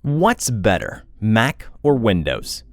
What's better, Mac or Windows?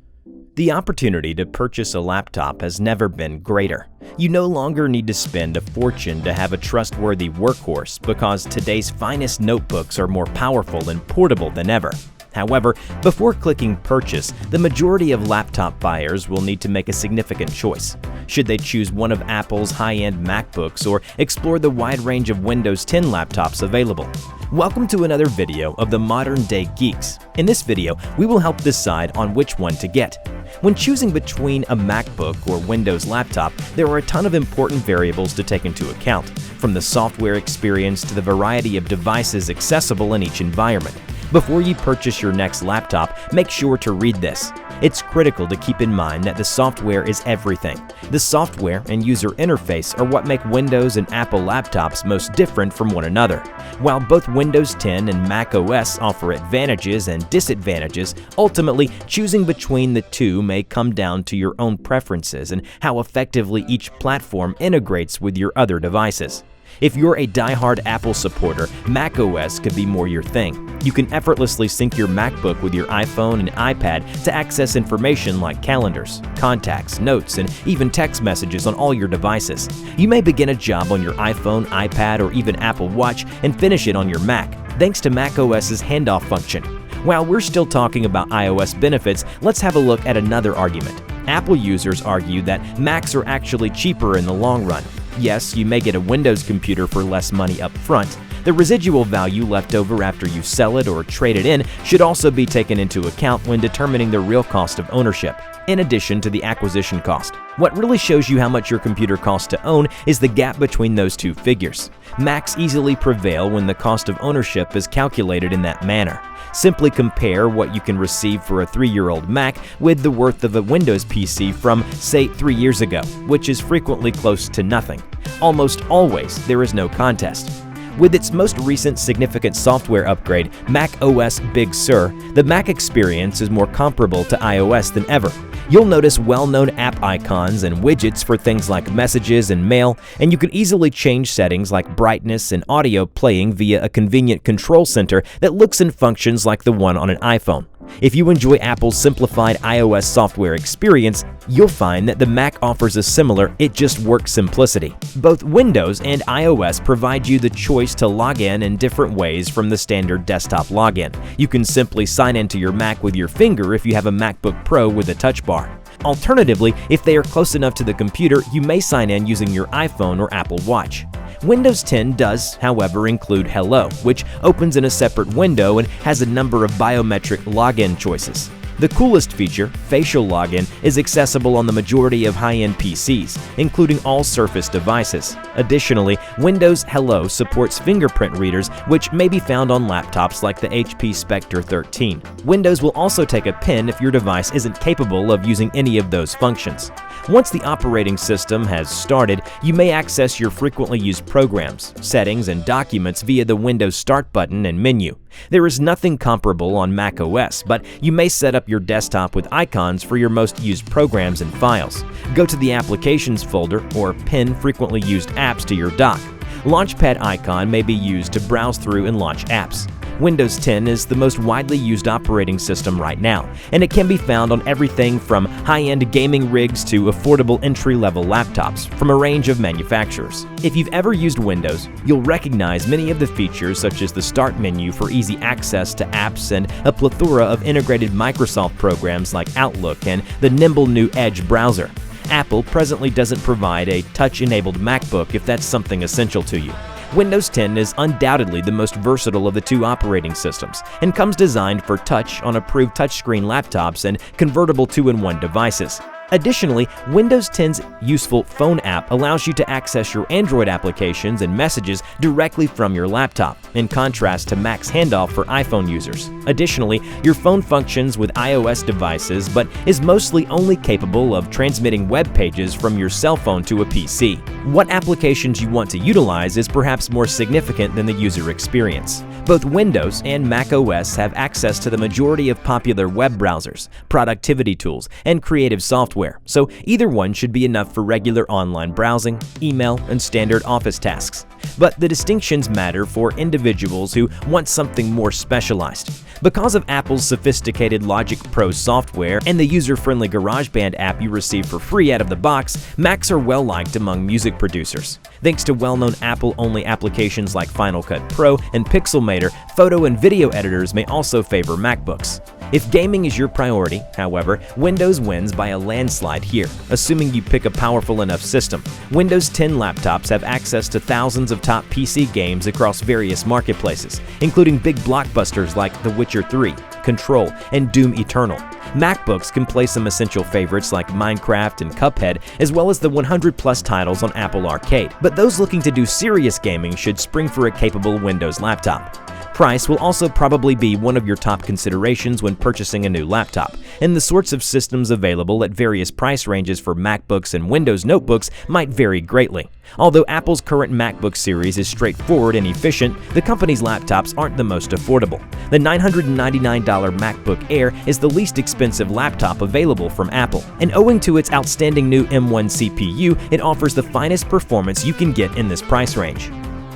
The opportunity to purchase a laptop has never been greater. You no longer need to spend a fortune to have a trustworthy workhorse because today's finest notebooks are more powerful and portable than ever. However, before clicking purchase, the majority of laptop buyers will need to make a significant choice. Should they choose one of Apple's high-end MacBooks or explore the wide range of Windows 10 laptops available? Welcome to another video of the Modern Day Geeks. In this video, we will help decide on which one to get. When choosing between a MacBook or Windows laptop, there are a ton of important variables to take into account, from the software experience to the variety of devices accessible in each environment. Before you purchase your next laptop, make sure to read this. It's critical to keep in mind that the software is everything. The software and user interface are what make Windows and Apple laptops most different from one another. While both Windows 10 and Mac OS offer advantages and disadvantages, ultimately choosing between the two may come down to your own preferences and how effectively each platform integrates with your other devices. If you're a die-hard Apple supporter, Mac OS could be more your thing. You can effortlessly sync your MacBook with your iPhone and iPad to access information like calendars, contacts, notes, and even text messages on all your devices. You may begin a job on your iPhone, iPad, or even Apple Watch and finish it on your Mac, thanks to Mac OS's handoff function. While we're still talking about iOS benefits, let's have a look at another argument. Apple users argue that Macs are actually cheaper in the long run. Yes, you may get a Windows computer for less money up front. The residual value left over after you sell it or trade it in should also be taken into account when determining the real cost of ownership, in addition to the acquisition cost. What really shows you how much your computer costs to own is the gap between those two figures. Macs easily prevail when the cost of ownership is calculated in that manner. Simply compare what you can receive for a 3-year-old Mac with the worth of a Windows PC from, say, 3 years ago, which is frequently close to nothing. Almost always, there is no contest. With its most recent significant software upgrade, Mac OS Big Sur, the Mac experience is more comparable to iOS than ever. You'll notice well-known app icons and widgets for things like messages and mail, and you can easily change settings like brightness and audio playing via a convenient control center that looks and functions like the one on an iPhone. If you enjoy Apple's simplified iOS software experience, you'll find that the Mac offers a similar it-just-works simplicity. Both Windows and iOS provide you the choice to log in different ways from the standard desktop login. You can simply sign into your Mac with your finger if you have a MacBook Pro with a touch bar. Alternatively, if they are close enough to the computer, you may sign in using your iPhone or Apple Watch. Windows 10 does, however, include Hello, which opens in a separate window and has a number of biometric login choices. The coolest feature, facial login, is accessible on the majority of high-end PCs, including all Surface devices. Additionally, Windows Hello supports fingerprint readers, which may be found on laptops like the HP Spectre 13. Windows will also take a PIN if your device isn't capable of using any of those functions. Once the operating system has started, you may access your frequently used programs, settings, and documents via the Windows Start button and menu. There is nothing comparable on Mac OS, but you may set up your desktop with icons for your most used programs and files. Go to the Applications folder or pin frequently used apps to your dock. Launchpad icon may be used to browse through and launch apps. Windows 10 is the most widely used operating system right now, and it can be found on everything from high-end gaming rigs to affordable entry-level laptops from a range of manufacturers. If you've ever used Windows, you'll recognize many of the features such as the Start menu for easy access to apps and a plethora of integrated Microsoft programs like Outlook and the nimble new Edge browser. Apple presently doesn't provide a touch-enabled MacBook if that's something essential to you. Windows 10 is undoubtedly the most versatile of the two operating systems and comes designed for touch on approved touchscreen laptops and convertible 2-in-1 devices. Additionally, Windows 10's useful Phone app allows you to access your Android applications and messages directly from your laptop, in contrast to Mac's handoff for iPhone users. Additionally, your phone functions with iOS devices but is mostly only capable of transmitting web pages from your cell phone to a PC. What applications you want to utilize is perhaps more significant than the user experience. Both Windows and Mac OS have access to the majority of popular web browsers, productivity tools, and creative software, so either one should be enough for regular online browsing, email, and standard office tasks. But the distinctions matter for individuals who want something more specialized. Because of Apple's sophisticated Logic Pro software and the user-friendly GarageBand app you receive for free out of the box, Macs are well-liked among music producers. Thanks to well-known Apple-only applications like Final Cut Pro and Pixelmator, photo and video editors may also favor MacBooks. If gaming is your priority, however, Windows wins by a landslide here, assuming you pick a powerful enough system. Windows 10 laptops have access to thousands of top PC games across various marketplaces, including big blockbusters like The Witcher 3, Control, and Doom Eternal. MacBooks can play some essential favorites like Minecraft and Cuphead, as well as the 100-plus titles on Apple Arcade. But those looking to do serious gaming should spring for a capable Windows laptop. Price will also probably be one of your top considerations when purchasing a new laptop, and the sorts of systems available at various price ranges for MacBooks and Windows notebooks might vary greatly. Although Apple's current MacBook series is straightforward and efficient, the company's laptops aren't the most affordable. The $999 MacBook Air is the least expensive laptop available from Apple, and owing to its outstanding new M1 CPU, it offers the finest performance you can get in this price range.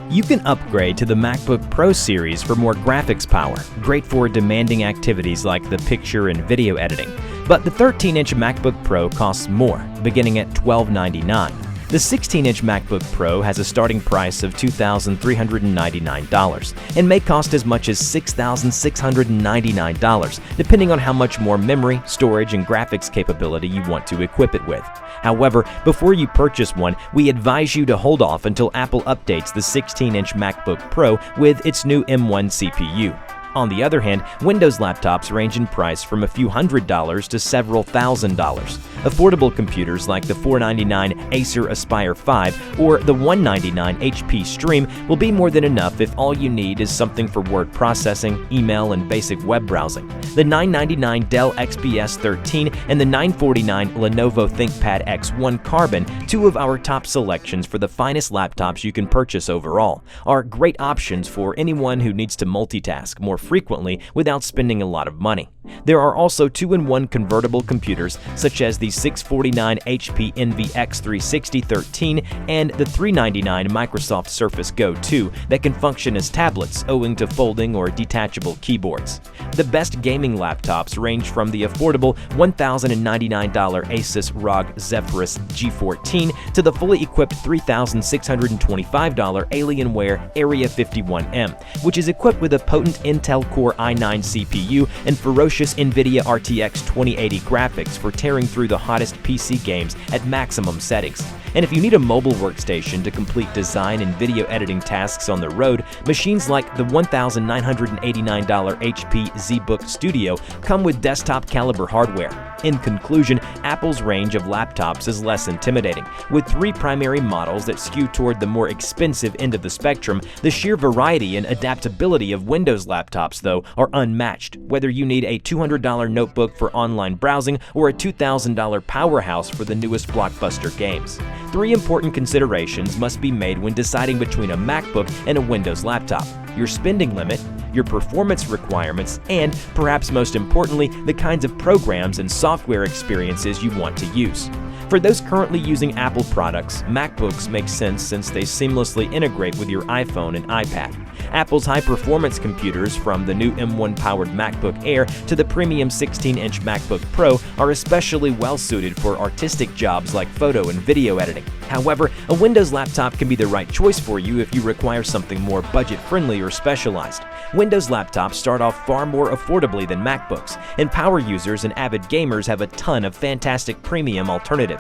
You can upgrade to the MacBook Pro series for more graphics power, great for demanding activities like the picture and video editing. But the 13-inch MacBook Pro costs more, beginning at $1,299. The 16-inch MacBook Pro has a starting price of $2,399 and may cost as much as $6,699, depending on how much more memory, storage, and graphics capability you want to equip it with. However, before you purchase one, we advise you to hold off until Apple updates the 16-inch MacBook Pro with its new M1 CPU. On the other hand, Windows laptops range in price from a few $100s to several $1,000s. Affordable computers like the $499 Acer Aspire 5 or the $199 HP Stream will be more than enough if all you need is something for word processing, email, and basic web browsing. The $999 Dell XPS 13 and the $949 Lenovo ThinkPad X1 Carbon, two of our top selections for the finest laptops you can purchase overall, are great options for anyone who needs to multitask more frequently without spending a lot of money. There are also 2-in-1 convertible computers such as the $649 HP Envy X360 13 and the $399 Microsoft Surface Go 2 that can function as tablets owing to folding or detachable keyboards. The best gaming laptops range from the affordable $1,099 Asus ROG Zephyrus G14 to the fully equipped $3,625 Alienware Area 51M, which is equipped with a potent Intel Core i9 CPU and ferocious NVIDIA RTX 2080 graphics for tearing through the hottest PC games at maximum settings. And if you need a mobile workstation to complete design and video editing tasks on the road, machines like the $1,989 HP ZBook Studio come with desktop-caliber hardware. In conclusion, Apple's range of laptops is less intimidating. With 3 primary models that skew toward the more expensive end of the spectrum, the sheer variety and adaptability of Windows laptops, though, are unmatched. Whether you need a $200 notebook for online browsing or a $2,000 powerhouse for the newest blockbuster games. 3 important considerations must be made when deciding between a MacBook and a Windows laptop: your spending limit, your performance requirements, and, perhaps most importantly, the kinds of programs and software experiences you want to use. For those currently using Apple products, MacBooks make sense since they seamlessly integrate with your iPhone and iPad. Apple's high-performance computers, from the new M1-powered MacBook Air to the premium 16-inch MacBook Pro, are especially well-suited for artistic jobs like photo and video editing. However, a Windows laptop can be the right choice for you if you require something more budget-friendly or specialized. Windows laptops start off far more affordably than MacBooks, and power users and avid gamers have a ton of fantastic premium alternatives.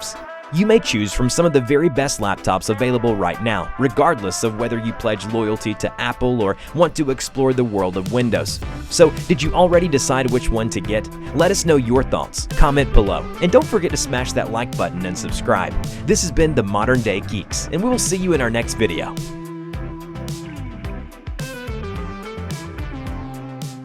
You may choose from some of the very best laptops available right now, regardless of whether you pledge loyalty to Apple or want to explore the world of Windows. So, did you already decide which one to get? Let us know your thoughts. Comment below. And don't forget to smash that like button and subscribe. This has been the Modern Day Geeks, and we will see you in our next video.